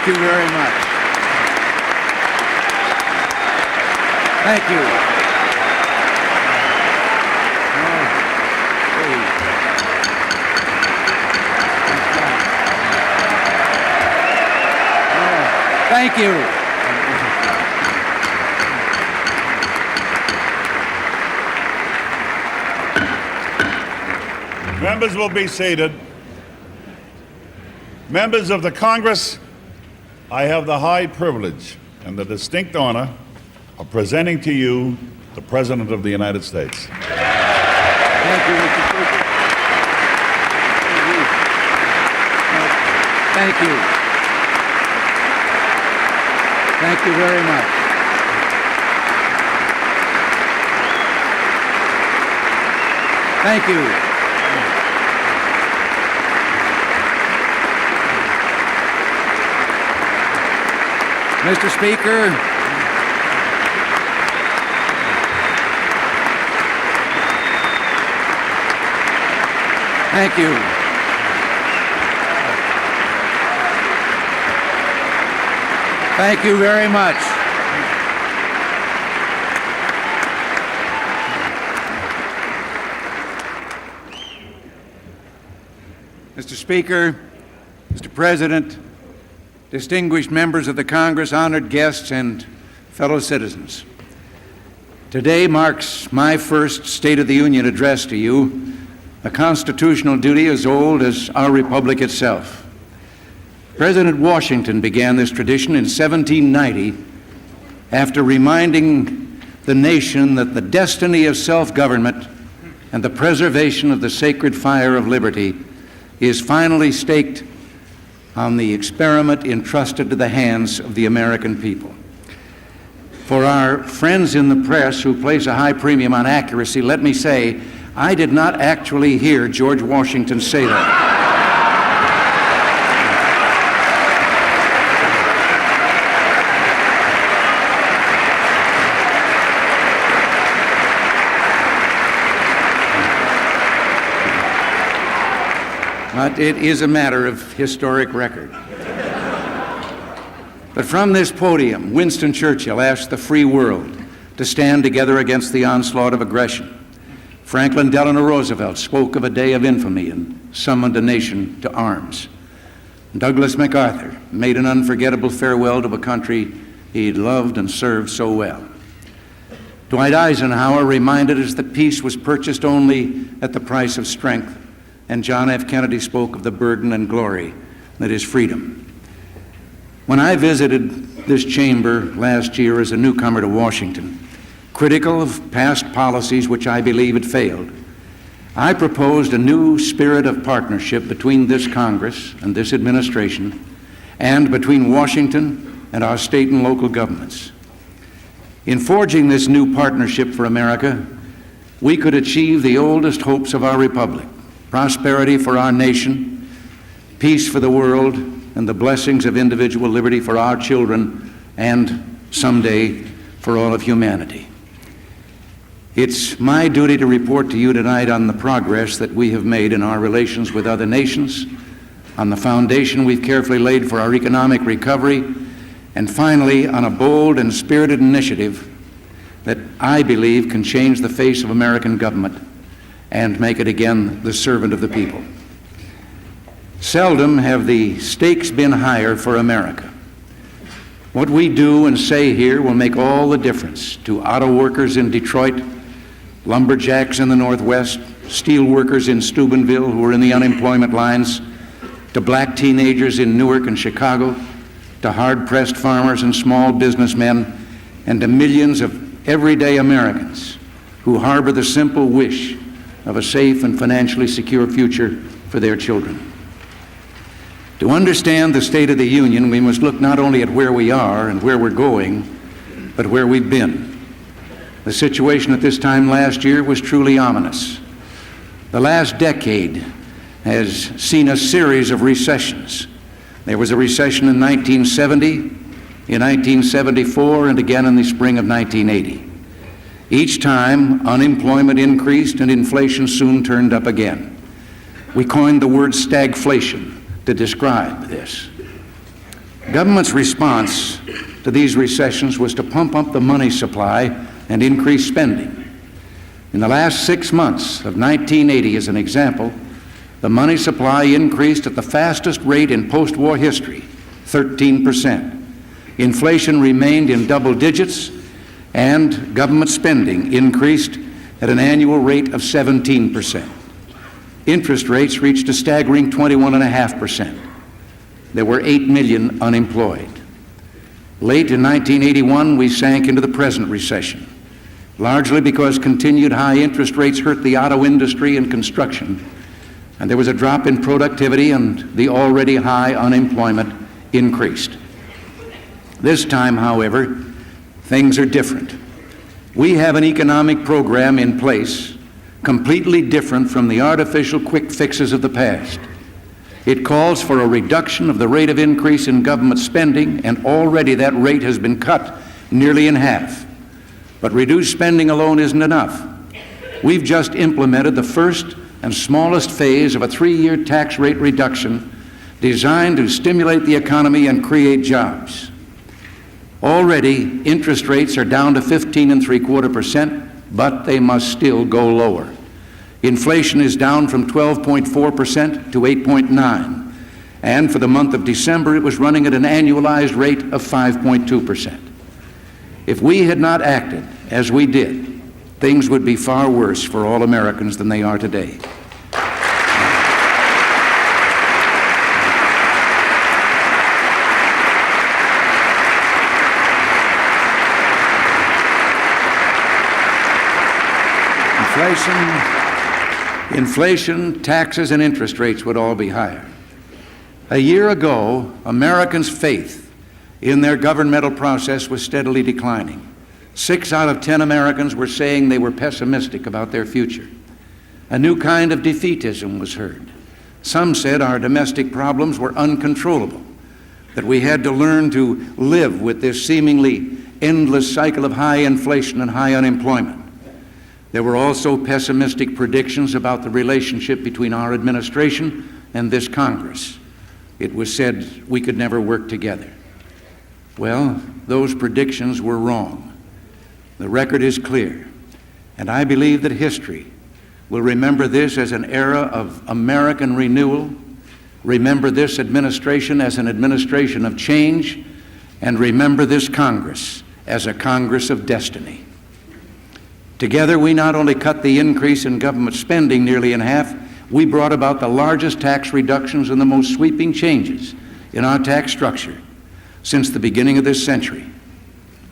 Thank you very much. Thank you. Thank you. Members will be seated. Members of the Congress, I have the high privilege and the distinct honor of presenting to you the President of the United States. Thank you, Mr. Speaker. Thank you. Thank you very much. Thank you. Mr. Speaker, thank you. Thank you very much. Mr. Speaker, Mr. President, distinguished members of the Congress, honored guests, and fellow citizens. Today marks my first State of the Union address to you, a constitutional duty as old as our republic itself. President Washington began this tradition in 1790 after reminding the nation that the destiny of self-government and the preservation of the sacred fire of liberty is finally staked on the experiment entrusted to the hands of the American people. For our friends in the press who place a high premium on accuracy, let me say, I did not actually hear George Washington say that. But it is a matter of historic record. But from this podium, Winston Churchill asked the free world to stand together against the onslaught of aggression. Franklin Delano Roosevelt spoke of a day of infamy and summoned a nation to arms. Douglas MacArthur made an unforgettable farewell to a country he'd loved and served so well. Dwight Eisenhower reminded us that peace was purchased only at the price of strength. And John F. Kennedy spoke of the burden and glory that is freedom. When I visited this chamber last year as a newcomer to Washington, critical of past policies which I believe had failed, I proposed a new spirit of partnership between this Congress and this administration, and between Washington and our state and local governments. In forging this new partnership for America, we could achieve the oldest hopes of our republic: prosperity for our nation, peace for the world, and the blessings of individual liberty for our children and someday for all of humanity. It's my duty to report to you tonight on the progress that we have made in our relations with other nations, on the foundation we've carefully laid for our economic recovery, and finally on a bold and spirited initiative that I believe can change the face of American government and make it again the servant of the people. Seldom have the stakes been higher for America. What we do and say here will make all the difference to auto workers in Detroit, lumberjacks in the Northwest, steel workers in Steubenville who are in the unemployment lines, to black teenagers in Newark and Chicago, to hard-pressed farmers and small businessmen, and to millions of everyday Americans who harbor the simple wish of a safe and financially secure future for their children. To understand the State of the Union, we must look not only at where we are and where we're going, but where we've been. The situation at this time last year was truly ominous. The last decade has seen a series of recessions. There was a recession in 1970, in 1974, and again in the spring of 1980. Each time, unemployment increased and inflation soon turned up again. We coined the word stagflation to describe this. Government's response to these recessions was to pump up the money supply and increase spending. In the last 6 months of 1980, as an example, the money supply increased at the fastest rate in post-war history, 13%. Inflation remained in double digits, and government spending increased at an annual rate of 17%. Interest rates reached a staggering 21.5%. There were 8 million unemployed. Late in 1981, we sank into the present recession, largely because continued high interest rates hurt the auto industry and construction, and there was a drop in productivity and the already high unemployment increased. This time, however, things are different. We have an economic program in place completely different from the artificial quick fixes of the past. It calls for a reduction of the rate of increase in government spending, and already that rate has been cut nearly in half. But reduced spending alone isn't enough. We've just implemented the first and smallest phase of a 3-year tax rate reduction designed to stimulate the economy and create jobs. Already, interest rates are down to 15.75%, but they must still go lower. Inflation is down from 12.4% to 8.9%, and for the month of December, it was running at an annualized rate of 5.2%. If we had not acted as we did, things would be far worse for all Americans than they are today. Inflation, taxes, and interest rates would all be higher. A year ago, Americans' faith in their governmental process was steadily declining. 6 out of 10 Americans were saying they were pessimistic about their future. A new kind of defeatism was heard. Some said our domestic problems were uncontrollable, that we had to learn to live with this seemingly endless cycle of high inflation and high unemployment. There were also pessimistic predictions about the relationship between our administration and this Congress. It was said we could never work together. Well, those predictions were wrong. The record is clear, and I believe that history will remember this as an era of American renewal, remember this administration as an administration of change, and remember this Congress as a Congress of destiny. Together, we not only cut the increase in government spending nearly in half, we brought about the largest tax reductions and the most sweeping changes in our tax structure since the beginning of this century.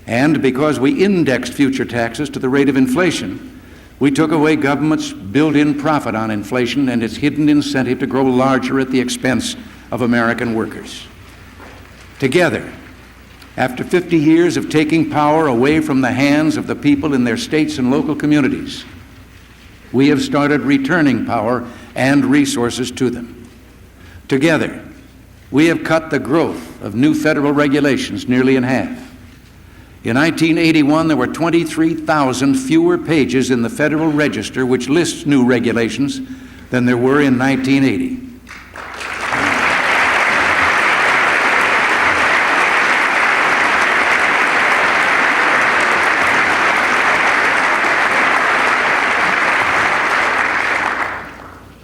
And because we indexed future taxes to the rate of inflation, we took away government's built-in profit on inflation and its hidden incentive to grow larger at the expense of American workers. Together, after 50 years of taking power away from the hands of the people in their states and local communities, we have started returning power and resources to them. Together, we have cut the growth of new federal regulations nearly in half. In 1981, there were 23,000 fewer pages in the Federal Register which lists new regulations than there were in 1980.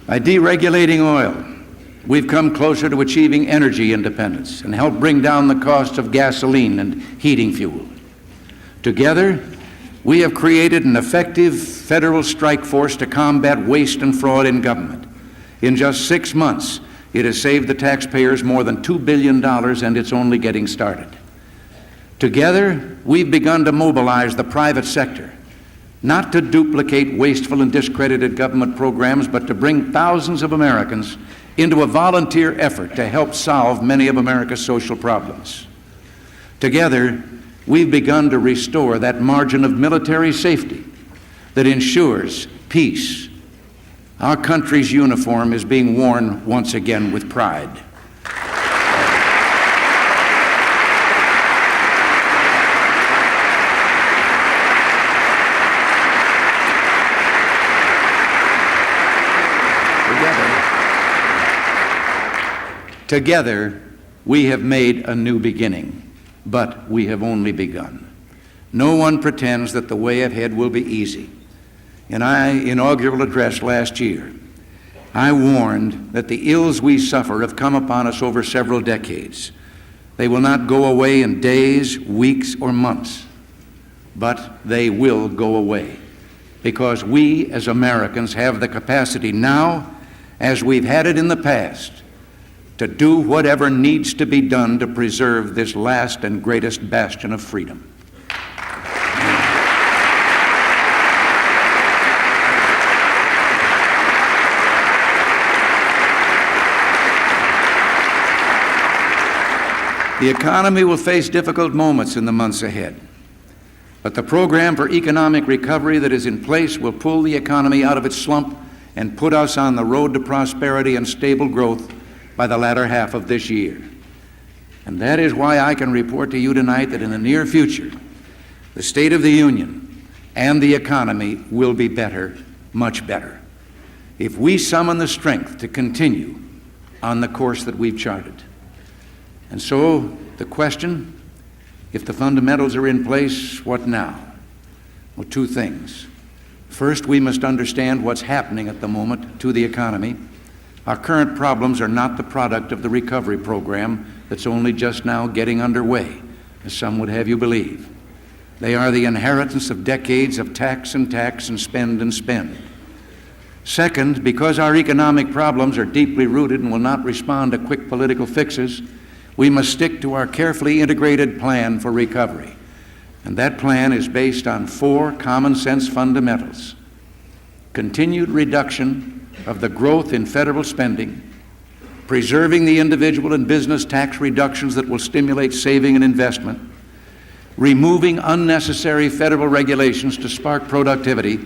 By deregulating oil, we've come closer to achieving energy independence and helped bring down the cost of gasoline and heating fuel. Together, we have created an effective federal strike force to combat waste and fraud in government. In just 6 months, it has saved the taxpayers more than $2 billion, and it's only getting started. Together, we've begun to mobilize the private sector, not to duplicate wasteful and discredited government programs, but to bring thousands of Americans into a volunteer effort to help solve many of America's social problems. Together, we've begun to restore that margin of military safety that ensures peace. Our country's uniform is being worn once again with pride. Together, We have made a new beginning, but we have only begun. No one pretends that the way ahead will be easy. In my inaugural address last year, I warned that the ills we suffer have come upon us over several decades. They will not go away in days, weeks, or months, but they will go away because we as Americans have the capacity now, as we've had it in the past, to do whatever needs to be done to preserve this last and greatest bastion of freedom. The economy will face difficult moments in the months ahead, but the program for economic recovery that is in place will pull the economy out of its slump and put us on the road to prosperity and stable growth by the latter half of this year. And that is why I can report to you tonight that in the near future, the State of the Union and the economy will be better, much better, if we summon the strength to continue on the course that we've charted. And so the question, if the fundamentals are in place, what now? Well, two things. First, we must understand what's happening at the moment to the economy. Our current problems are not the product of the recovery program that's only just now getting underway, as some would have you believe. They are the inheritance of decades of tax and spend and spend. Second, because our economic problems are deeply rooted and will not respond to quick political fixes, we must stick to our carefully integrated plan for recovery. And that plan is based on four common sense fundamentals: continued reduction of the growth in federal spending, preserving the individual and business tax reductions that will stimulate saving and investment, removing unnecessary federal regulations to spark productivity,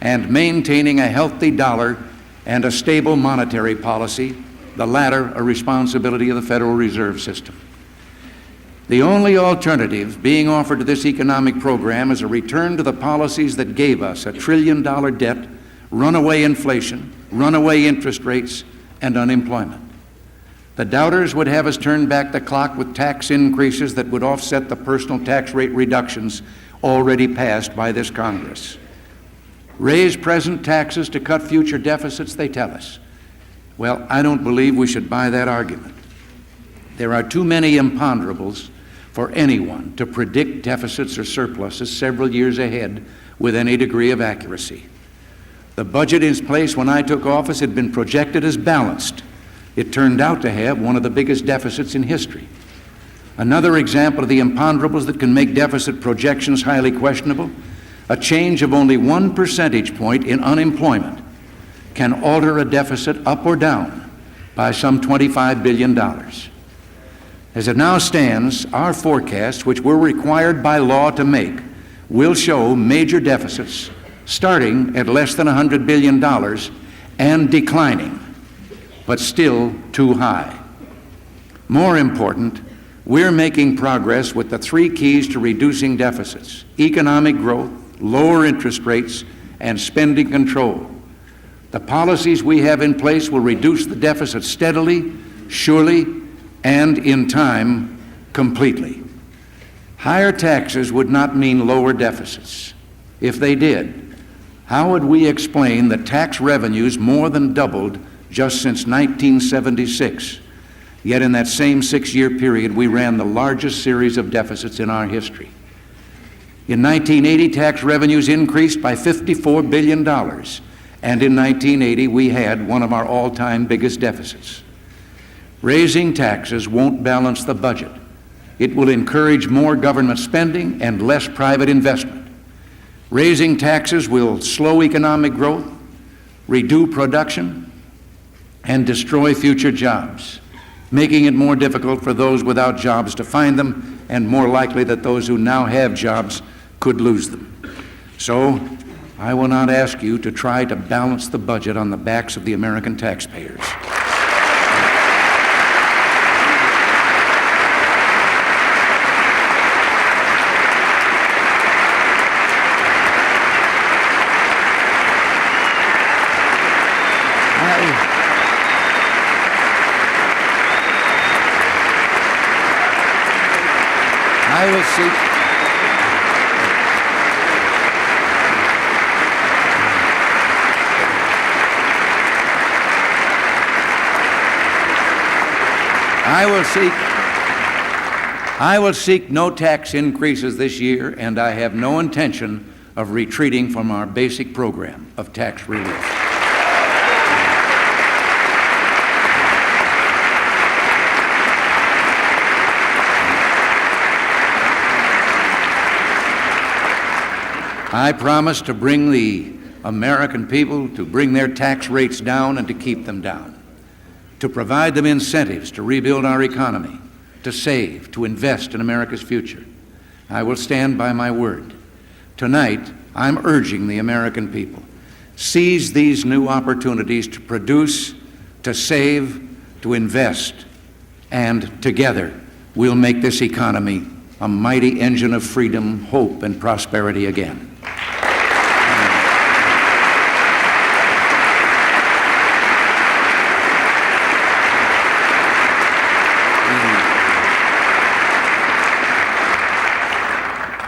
and maintaining a healthy dollar and a stable monetary policy, the latter a responsibility of the Federal Reserve System. The only alternative being offered to this economic program is a return to the policies that gave us $1 trillion debt, runaway inflation, runaway interest rates, and unemployment. The doubters would have us turn back the clock with tax increases that would offset the personal tax rate reductions already passed by this Congress. Raise present taxes to cut future deficits, they tell us. Well, I don't believe we should buy that argument. There are too many imponderables for anyone to predict deficits or surpluses several years ahead with any degree of accuracy. The budget in place when I took office had been projected as balanced. It turned out to have one of the biggest deficits in history. Another example of the imponderables that can make deficit projections highly questionable: a change of only 1 percentage point in unemployment can alter a deficit up or down by some $25 billion. As it now stands, our forecasts, which we're required by law to make, will show major deficits starting at less than $100 billion and declining, but still too high. More important, we're making progress with the three keys to reducing deficits: economic growth, lower interest rates, and spending control. The policies we have in place will reduce the deficit steadily, surely, and in time, completely. Higher taxes would not mean lower deficits. If they did, how would we explain that tax revenues more than doubled just since 1976? Yet in that same 6-year period, we ran the largest series of deficits in our history. In 1980, tax revenues increased by $54 billion, and in 1980, we had one of our all-time biggest deficits. Raising taxes won't balance the budget. It will encourage more government spending and less private investment. Raising taxes will slow economic growth, reduce production, and destroy future jobs, making it more difficult for those without jobs to find them, and more likely that those who now have jobs could lose them. So, I will not ask you to try to balance the budget on the backs of the American taxpayers. I will seek I will seek no tax increases this year, and I have no intention of retreating from our basic program of tax relief. I promise to bring the American people to bring their tax rates down and to keep them down, to provide them incentives to rebuild our economy, to save, to invest in America's future. I will stand by my word. Tonight, I'm urging the American people, seize these new opportunities to produce, to save, to invest, and together we'll make this economy a mighty engine of freedom, hope, and prosperity again.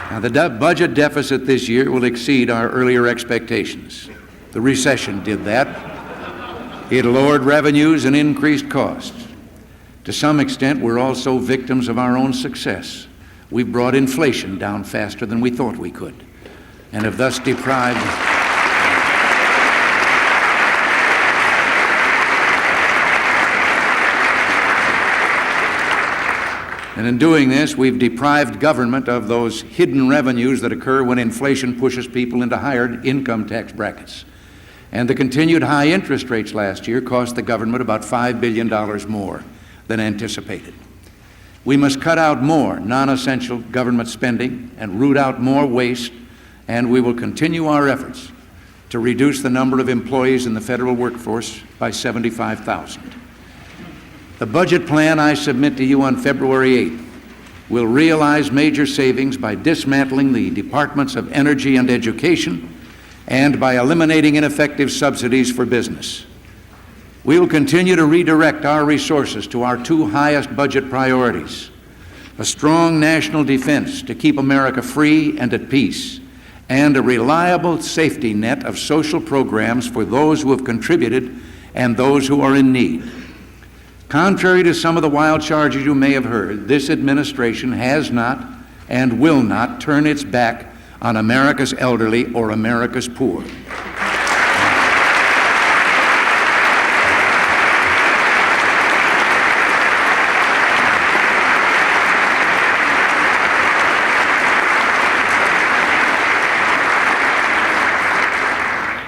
Now, the budget deficit this year will exceed our earlier expectations. The recession did that. It lowered revenues and increased costs. To some extent, we're also victims of our own success. We brought inflation down faster than we thought we could, and have thus deprived And in doing this, we've deprived government of those hidden revenues that occur when inflation pushes people into higher income tax brackets. And the continued high interest rates last year cost the government about $5 billion more than anticipated. We must cut out more non-essential government spending and root out more waste, and we will continue our efforts to reduce the number of employees in the federal workforce by 75,000. The budget plan I submit to you on February 8th will realize major savings by dismantling the departments of energy and education and by eliminating ineffective subsidies for business. We will continue to redirect our resources to our two highest budget priorities: a strong national defense to keep America free and at peace, and a reliable safety net of social programs for those who have contributed and those who are in need. Contrary to some of the wild charges you may have heard, this administration has not and will not turn its back on America's elderly or America's poor.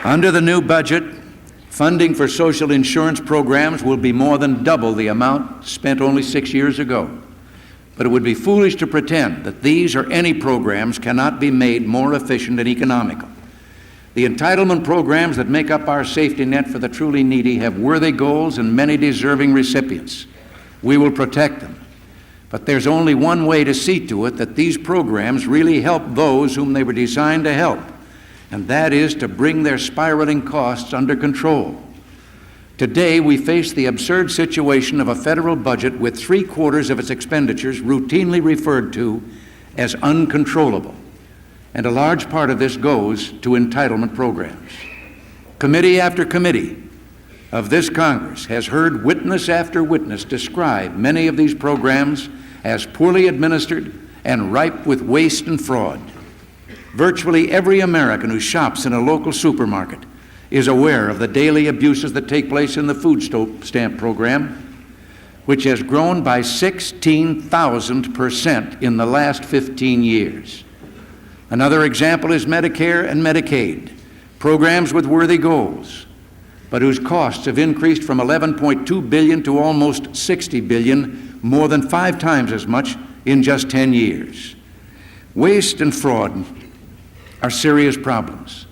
Under the new budget, funding for social insurance programs will be more than double the amount spent only 6 years ago. But it would be foolish to pretend that these or any programs cannot be made more efficient and economical. The entitlement programs that make up our safety net for the truly needy have worthy goals and many deserving recipients. We will protect them. But there's only one way to see to it that these programs really help those whom they were designed to help, and that is to bring their spiraling costs under control. Today, we face the absurd situation of a federal budget with 3/4 of its expenditures routinely referred to as uncontrollable, and a large part of this goes to entitlement programs. Committee after committee of this Congress has heard witness after witness describe many of these programs as poorly administered and ripe with waste and fraud. Virtually every American who shops in a local supermarket is aware of the daily abuses that take place in the food stamp program, which has grown by 16,000% in the last 15 years. Another example is Medicare and Medicaid, programs with worthy goals, but whose costs have increased from $11.2 billion to almost $60 billion, more than 5 times as much in just 10 years. Waste and fraud are serious problems.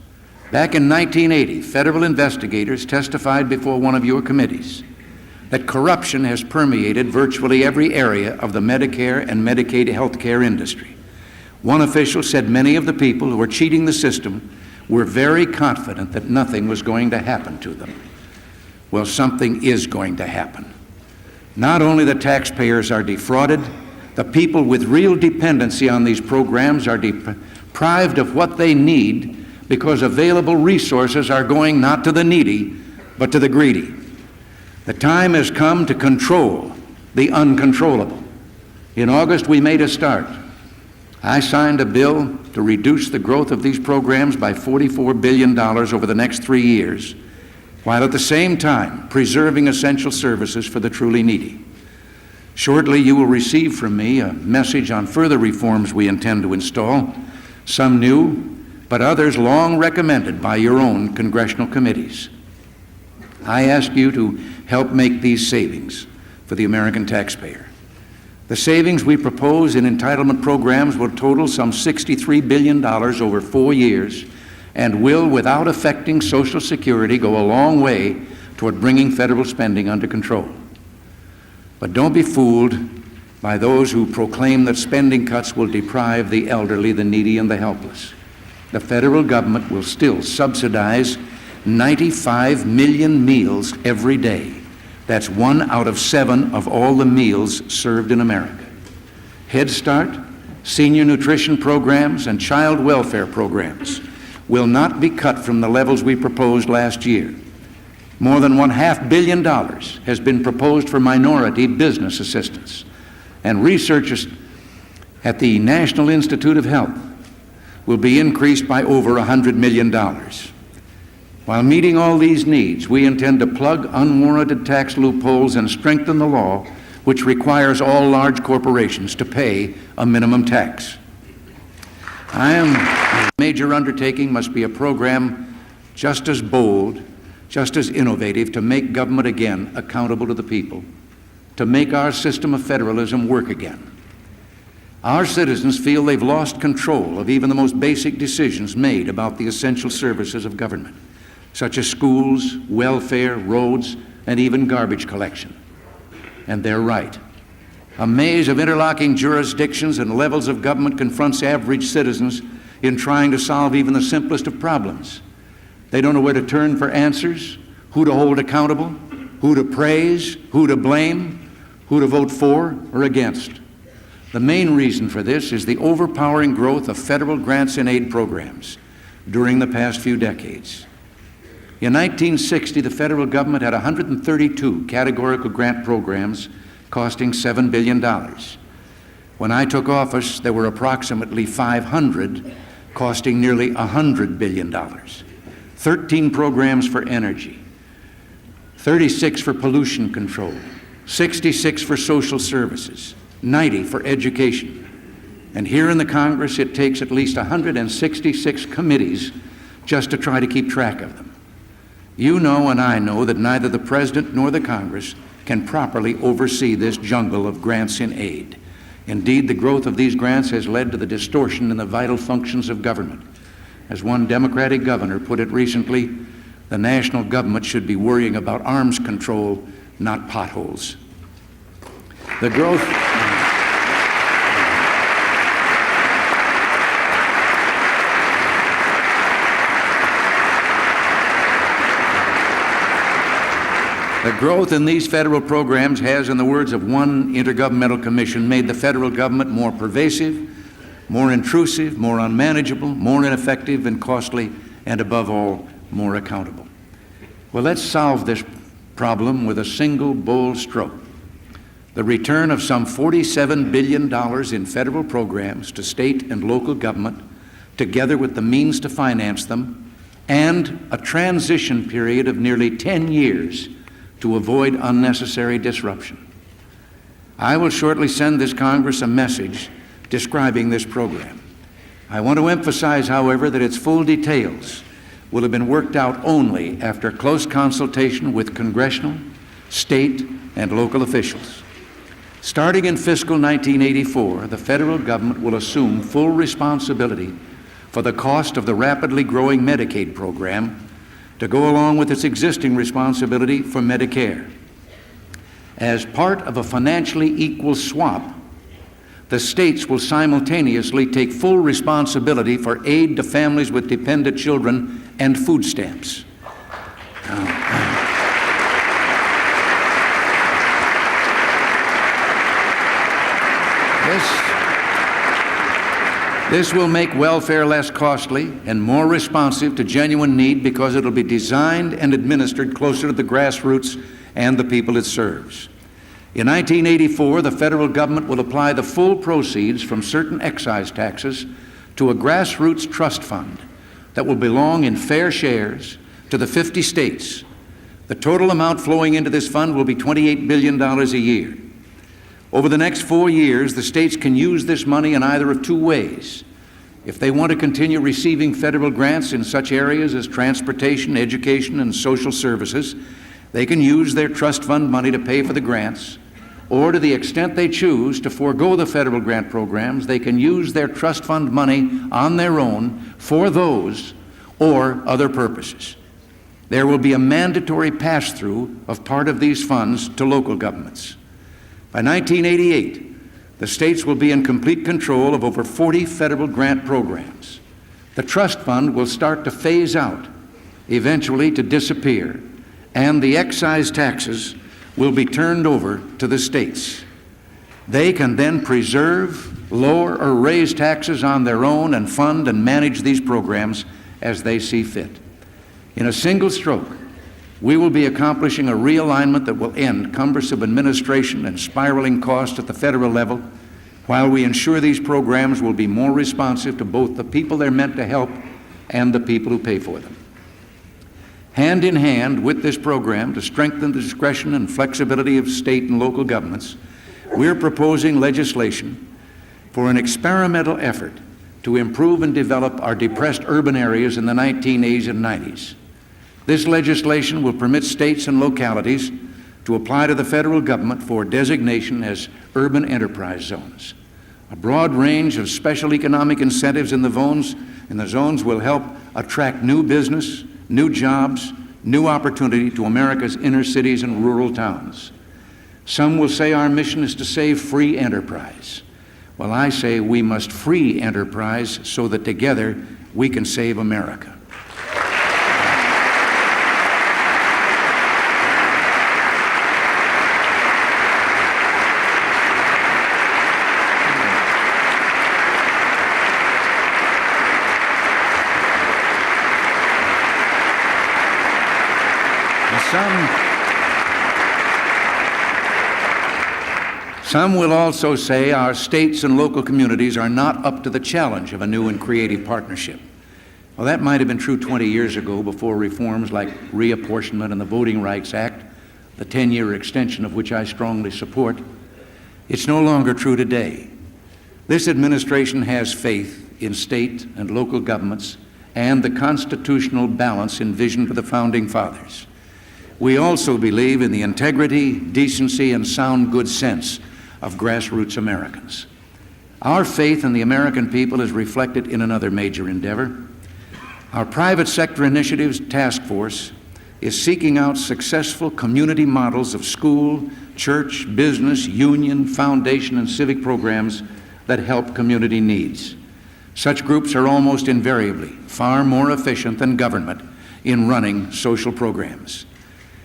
Back in 1980, federal investigators testified before one of your committees that corruption has permeated virtually every area of the Medicare and Medicaid healthcare industry. One official said many of the people who were cheating the system were very confident that nothing was going to happen to them. Well, something is going to happen. Not only the taxpayers are defrauded, The people with real dependency on these programs are deprived of what they need because available resources are going not to the needy, but to the greedy. The time has come to control the uncontrollable. In August, we made a start. I signed a bill to reduce the growth of these programs by $44 billion over the next 3 years, while at the same time preserving essential services for the truly needy. Shortly, you will receive from me a message on further reforms we intend to install, some new, but others long recommended by your own congressional committees. I ask you to help make these savings for the American taxpayer. The savings we propose in entitlement programs will total some $63 billion over 4 years and will, without affecting Social Security, go a long way toward bringing federal spending under control. But don't be fooled by those who proclaim that spending cuts will deprive the elderly, the needy, and the helpless. The federal government will still subsidize 95 million meals every day. That's 1 out of 7 of all the meals served in America. Head Start, senior nutrition programs, and child welfare programs will not be cut from the levels we proposed last year. More than $500 million has been proposed for minority business assistance, and researchers at the National Institute of Health will be increased by over $100 million. While meeting all these needs, we intend to plug unwarranted tax loopholes and strengthen the law which requires all large corporations to pay a minimum tax. A major undertaking must be a program just as bold, just as innovative to make government again accountable to the people, to make our system of federalism work again. Our citizens feel they've lost control of even the most basic decisions made about the essential services of government, such as schools, welfare, roads, and even garbage collection. And they're right. A maze of interlocking jurisdictions and levels of government confronts average citizens in trying to solve even the simplest of problems. They don't know where to turn for answers, who to hold accountable, who to praise, who to blame, who to vote for or against. The main reason for this is the overpowering growth of federal grants and aid programs during the past few decades. In 1960, the federal government had 132 categorical grant programs costing $7 billion. When I took office, there were approximately 500 costing nearly $100 billion. 13 programs for energy, 36 for pollution control, 66 for social services, 90 for education. And here in the Congress, it takes at least 166 committees just to try to keep track of them. You know and I know that neither the President nor the Congress can properly oversee this jungle of grants in aid. Indeed, the growth of these grants has led to the distortion in the vital functions of government. As one Democratic governor put it recently, the national government should be worrying about arms control, not potholes. The growth in these federal programs has, in the words of one intergovernmental commission, made the federal government more pervasive, more intrusive, more unmanageable, more ineffective and costly, and above all, more accountable. Well, let's solve this problem with a single bold stroke. The return of some $47 billion in federal programs to state and local government, together with the means to finance them, and a transition period of nearly 10 years to avoid unnecessary disruption. I will shortly send this Congress a message describing this program. I want to emphasize, however, that its full details will have been worked out only after close consultation with congressional, state, and local officials. Starting in fiscal 1984, the federal government will assume full responsibility for the cost of the rapidly growing Medicaid program to go along with its existing responsibility for Medicare. As part of a financially equal swap, the states will simultaneously take full responsibility for aid to families with dependent children and food stamps. This will make welfare less costly and more responsive to genuine need because it will be designed and administered closer to the grassroots and the people it serves. In 1984, the federal government will apply the full proceeds from certain excise taxes to a grassroots trust fund that will belong in fair shares to the 50 states. The total amount flowing into this fund will be $28 billion a year. Over the next 4 years, the states can use this money in either of two ways. If they want to continue receiving federal grants in such areas as transportation, education, and social services, they can use their trust fund money to pay for the grants, or to the extent they choose to forego the federal grant programs, they can use their trust fund money on their own for those or other purposes. There will be a mandatory pass-through of part of these funds to local governments. By 1988, the states will be in complete control of over 40 federal grant programs. The trust fund will start to phase out, eventually to disappear, and the excise taxes will be turned over to the states. They can then preserve, lower, or raise taxes on their own and fund and manage these programs as they see fit. In a single stroke, we will be accomplishing a realignment that will end cumbersome administration and spiraling costs at the federal level, while we ensure these programs will be more responsive to both the people they're meant to help and the people who pay for them. Hand in hand with this program to strengthen the discretion and flexibility of state and local governments, we're proposing legislation for an experimental effort to improve and develop our depressed urban areas in the 1980s and 90s. This legislation will permit states and localities to apply to the federal government for designation as urban enterprise zones. A broad range of special economic incentives in the zones will help attract new business, new jobs, new opportunity to America's inner cities and rural towns. Some will say our mission is to save free enterprise. Well, I say we must free enterprise so that together we can save America. Some will also say our states and local communities are not up to the challenge of a new and creative partnership. Well, that might have been true 20 years ago before reforms like reapportionment and the Voting Rights Act, the 10-year extension of which I strongly support. It's no longer true today. This administration has faith in state and local governments and the constitutional balance envisioned for the Founding Fathers. We also believe in the integrity, decency, and sound good sense of grassroots Americans. Our faith in the American people is reflected in another major endeavor. Our private sector initiatives task force is seeking out successful community models of school, church, business, union, foundation, and civic programs that help community needs. Such groups are almost invariably far more efficient than government in running social programs.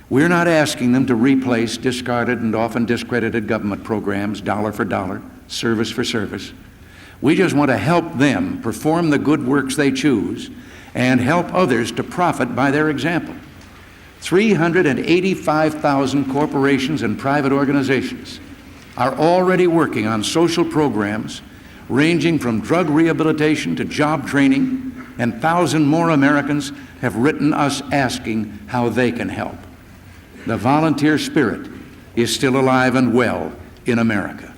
We're not asking them to replace discarded and often discredited government programs, dollar for dollar, service for service. We just want to help them perform the good works they choose and help others to profit by their example. 385,000 corporations and private organizations are already working on social programs ranging from drug rehabilitation to job training, and 1,000 more Americans have written us asking how they can help. The volunteer spirit is still alive and well in America.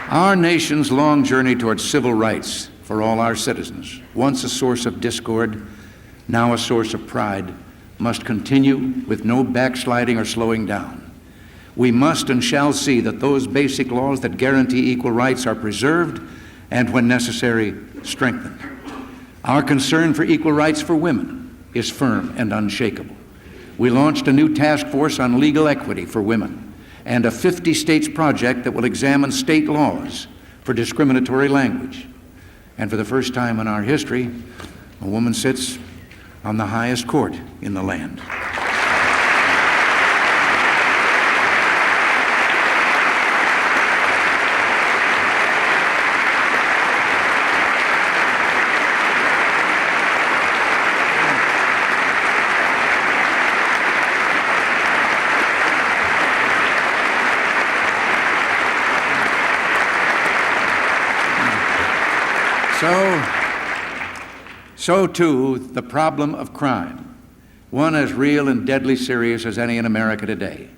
Our nation's long journey towards civil rights for all our citizens, once a source of discord, now a source of pride, must continue with no backsliding or slowing down. We must and shall see that those basic laws that guarantee equal rights are preserved and, when necessary, strengthened. Our concern for equal rights for women is firm and unshakable. We launched a new task force on legal equity for women and a 50 states project that will examine state laws for discriminatory language. And for the first time in our history, a woman sits on the highest court in the land. So too, the problem of crime, one as real and deadly serious as any in America today.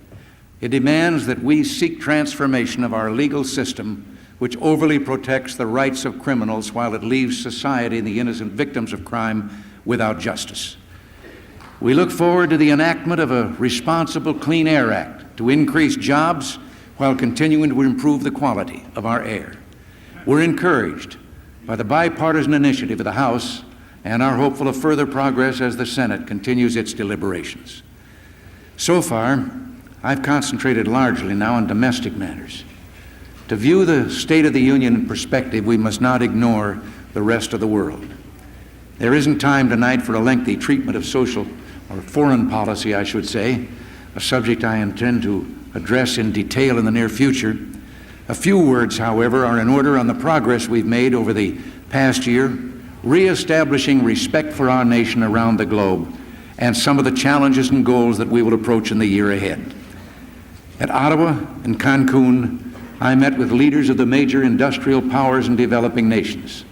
It demands that we seek transformation of our legal system, which overly protects the rights of criminals while it leaves society and the innocent victims of crime without justice. We look forward to the enactment of a responsible Clean Air Act to increase jobs while continuing to improve the quality of our air. We're encouraged by the bipartisan initiative of the House and are hopeful of further progress as the Senate continues its deliberations. So far, I've concentrated largely now on domestic matters. To view the State of the Union in perspective, we must not ignore the rest of the world. There isn't time tonight for a lengthy treatment of social or foreign policy, I should say, a subject I intend to address in detail in the near future. A few words, however, are in order on the progress we've made over the past year, reestablishing respect for our nation around the globe, and some of the challenges and goals that we will approach in the year ahead. At Ottawa and Cancun, I met with leaders of the major industrial powers and developing nations.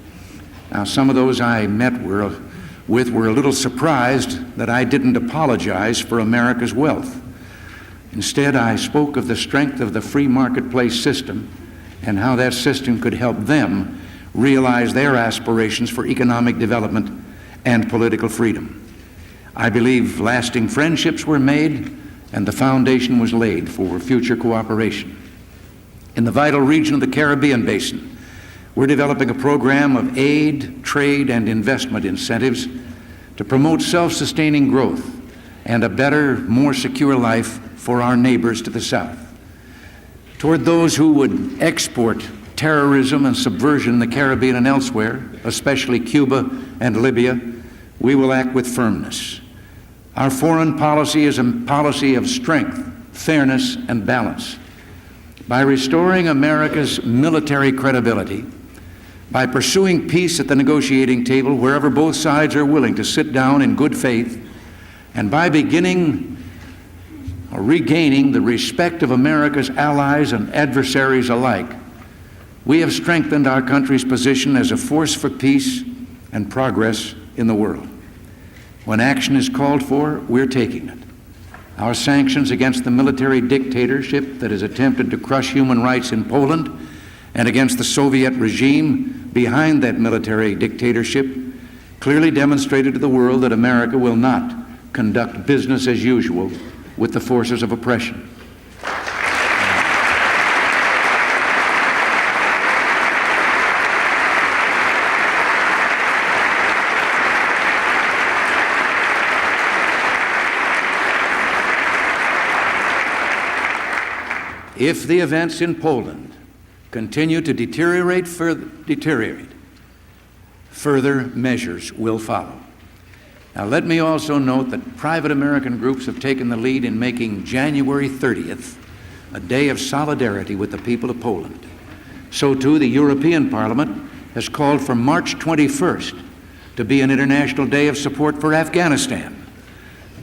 Now, some of those I met were a little surprised that I didn't apologize for America's wealth. Instead, I spoke of the strength of the free marketplace system and how that system could help them realize their aspirations for economic development and political freedom. I believe lasting friendships were made and the foundation was laid for future cooperation. In the vital region of the Caribbean Basin, we're developing a program of aid, trade, and investment incentives to promote self-sustaining growth and a better, more secure life for our neighbors to the south. Toward those who would export terrorism and subversion in the Caribbean and elsewhere, especially Cuba and Libya, we will act with firmness. Our foreign policy is a policy of strength, fairness, and balance. By restoring America's military credibility, by pursuing peace at the negotiating table wherever both sides are willing to sit down in good faith, and by beginning or regaining the respect of America's allies and adversaries alike, we have strengthened our country's position as a force for peace and progress in the world. When action is called for, we're taking it. Our sanctions against the military dictatorship that has attempted to crush human rights in Poland and against the Soviet regime behind that military dictatorship clearly demonstrated to the world that America will not conduct business as usual with the forces of oppression. If the events in Poland continue to deteriorate, further measures will follow. Now, let me also note that private American groups have taken the lead in making January 30th a day of solidarity with the people of Poland. So, too, the European Parliament has called for March 21st to be an International Day of Support for Afghanistan.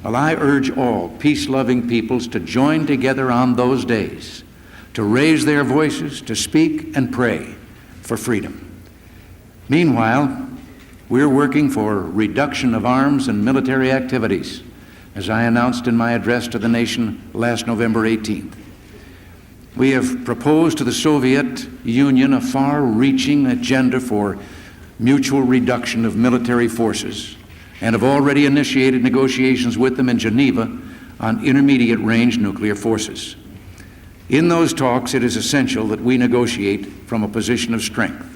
Well, I urge all peace-loving peoples to join together on those days, to raise their voices, to speak and pray for freedom. Meanwhile, we're working for reduction of arms and military activities, as I announced in my address to the nation last November 18th. We have proposed to the Soviet Union a far-reaching agenda for mutual reduction of military forces and have already initiated negotiations with them in Geneva on intermediate-range nuclear forces. In those talks, it is essential that we negotiate from a position of strength.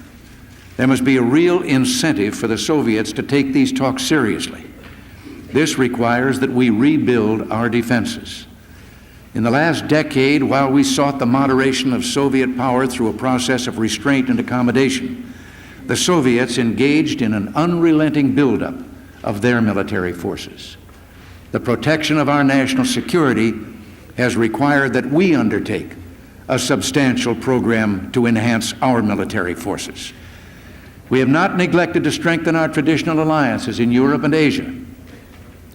There must be a real incentive for the Soviets to take these talks seriously. This requires that we rebuild our defenses. In the last decade, while we sought the moderation of Soviet power through a process of restraint and accommodation, the Soviets engaged in an unrelenting buildup of their military forces. The protection of our national security has required that we undertake a substantial program to enhance our military forces. We have not neglected to strengthen our traditional alliances in Europe and Asia,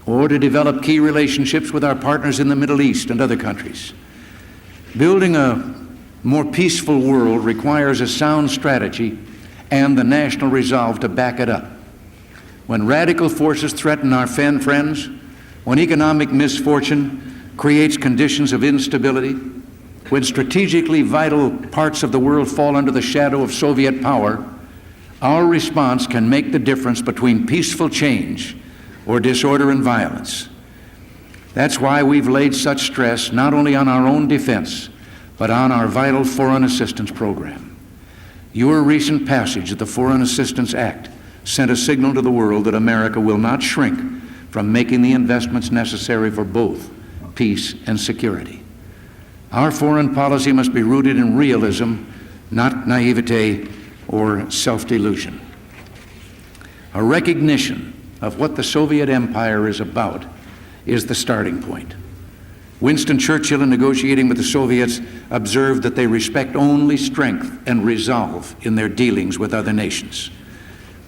or to develop key relationships with our partners in the Middle East and other countries. Building a more peaceful world requires a sound strategy and the national resolve to back it up. When radical forces threaten our friends, when economic misfortune creates conditions of instability, when strategically vital parts of the world fall under the shadow of Soviet power, our response can make the difference between peaceful change or disorder and violence. That's why we've laid such stress not only on our own defense, but on our vital foreign assistance program. Your recent passage of the Foreign Assistance Act sent a signal to the world that America will not shrink from making the investments necessary for both peace and security. Our foreign policy must be rooted in realism, not naivete or self-delusion. A recognition of what the Soviet Empire is about is the starting point. Winston Churchill, in negotiating with the Soviets, observed that they respect only strength and resolve in their dealings with other nations.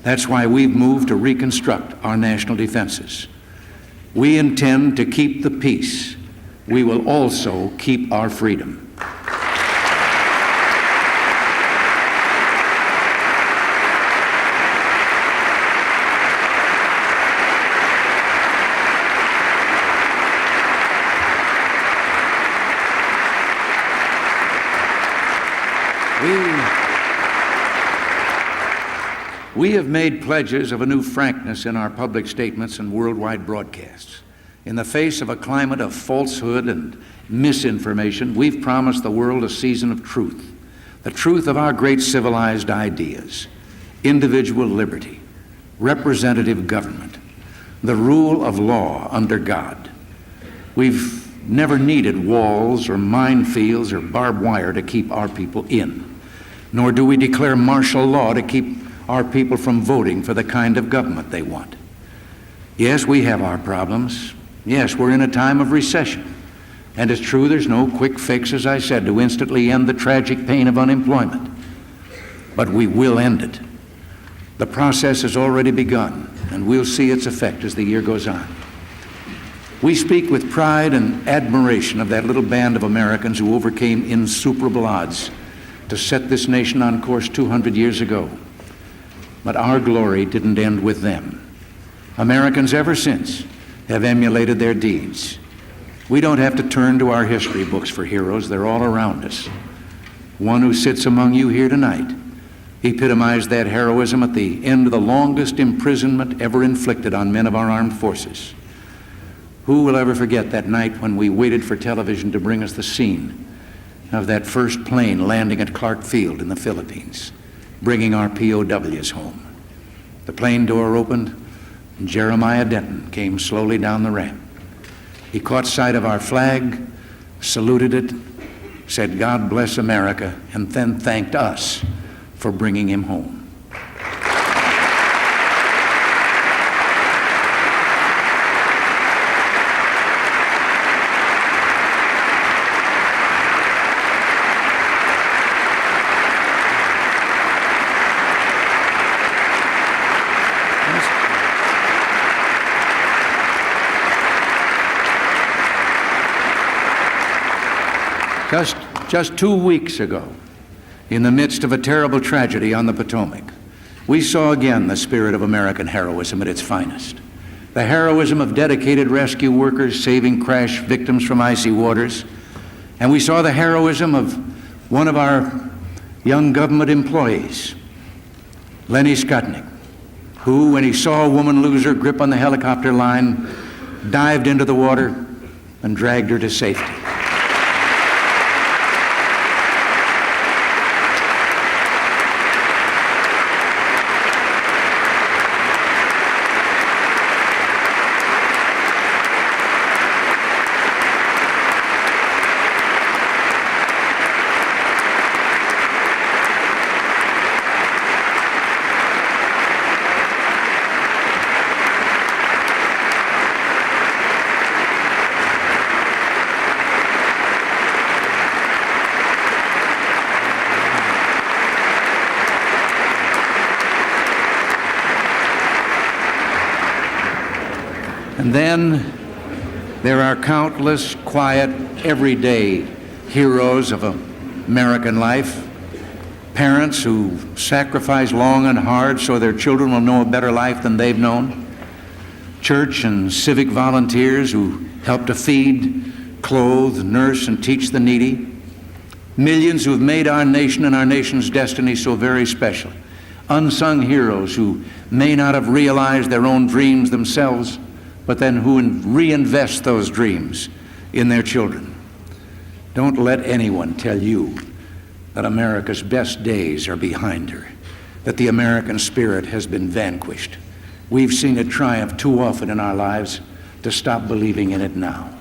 That's why we've moved to reconstruct our national defenses. We intend to keep the peace. We will also keep our freedom. We have made pledges of a new frankness in our public statements and worldwide broadcasts. In the face of a climate of falsehood and misinformation, we've promised the world a season of truth, the truth of our great civilized ideas: individual liberty, representative government, the rule of law under God. We've never needed walls or minefields or barbed wire to keep our people in, nor do we declare martial law to keep our people from voting for the kind of government they want. Yes, we have our problems. Yes, we're in a time of recession. And it's true there's no quick fix, as I said, to instantly end the tragic pain of unemployment. But we will end it. The process has already begun, and we'll see its effect as the year goes on. We speak with pride and admiration of that little band of Americans who overcame insuperable odds to set this nation on course 200 years ago. But our glory didn't end with them. Americans ever since have emulated their deeds. We don't have to turn to our history books for heroes. They're all around us. One who sits among you here tonight epitomized that heroism at the end of the longest imprisonment ever inflicted on men of our armed forces. Who will ever forget that night when we waited for television to bring us the scene of that first plane landing at Clark Field in the Philippines, bringing our POWs home? The plane door opened, and Jeremiah Denton came slowly down the ramp. He caught sight of our flag, saluted it, said, "God bless America," and then thanked us for bringing him home. Just 2 weeks ago, in the midst of a terrible tragedy on the Potomac, we saw again the spirit of American heroism at its finest. The heroism of dedicated rescue workers saving crash victims from icy waters. And we saw the heroism of one of our young government employees, Lenny Skutnik, who, when he saw a woman lose her grip on the helicopter line, dived into the water and dragged her to safety. And then there are countless quiet, everyday heroes of American life. Parents who sacrifice long and hard so their children will know a better life than they've known. Church and civic volunteers who help to feed, clothe, nurse, and teach the needy. Millions who have made our nation and our nation's destiny so very special. Unsung heroes who may not have realized their own dreams themselves, but then who reinvest those dreams in their children. Don't let anyone tell you that America's best days are behind her, that the American spirit has been vanquished. We've seen it triumph too often in our lives to stop believing in it now.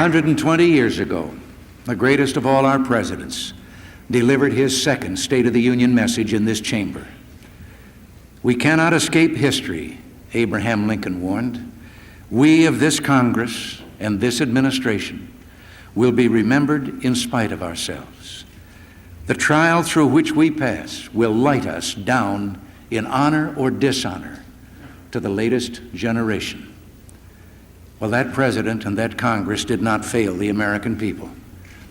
120 years ago, the greatest of all our presidents delivered his second State of the Union message in this chamber. We cannot escape history, Abraham Lincoln warned. We of this Congress and this administration will be remembered in spite of ourselves. The trial through which we pass will light us down in honor or dishonor to the latest generation. Well, that president and that Congress did not fail the American people.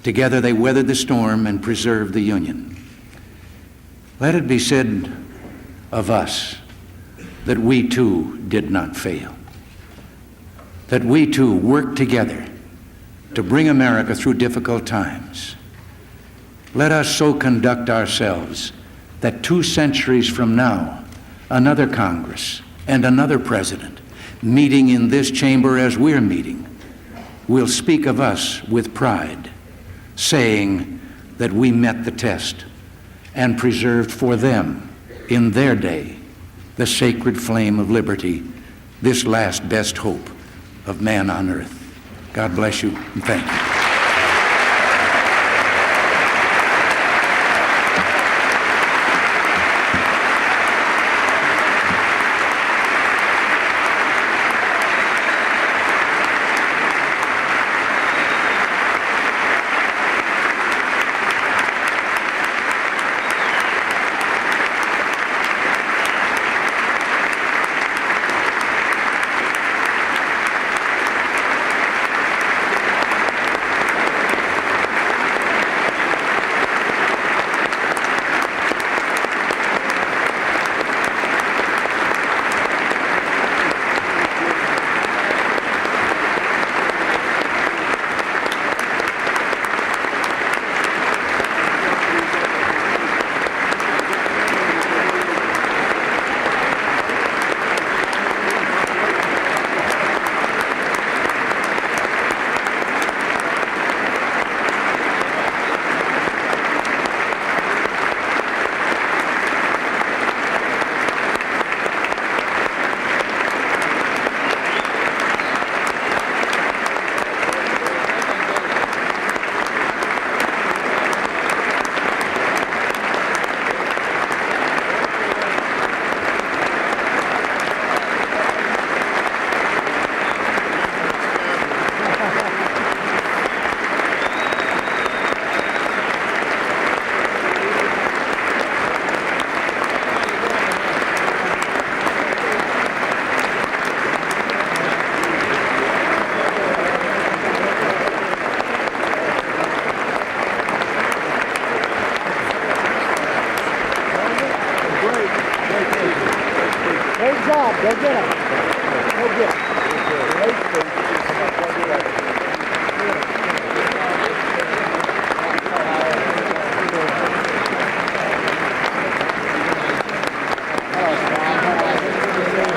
Together they weathered the storm and preserved the Union. Let it be said of us that we too did not fail, that we too worked together to bring America through difficult times. Let us so conduct ourselves that 2 centuries from now, another Congress and another president meeting in this chamber as we're meeting will speak of us with pride, saying that we met the test and preserved for them in their day the sacred flame of liberty, this last best hope of man on earth. God bless you and thank you. Great job. Go get him. Go get him.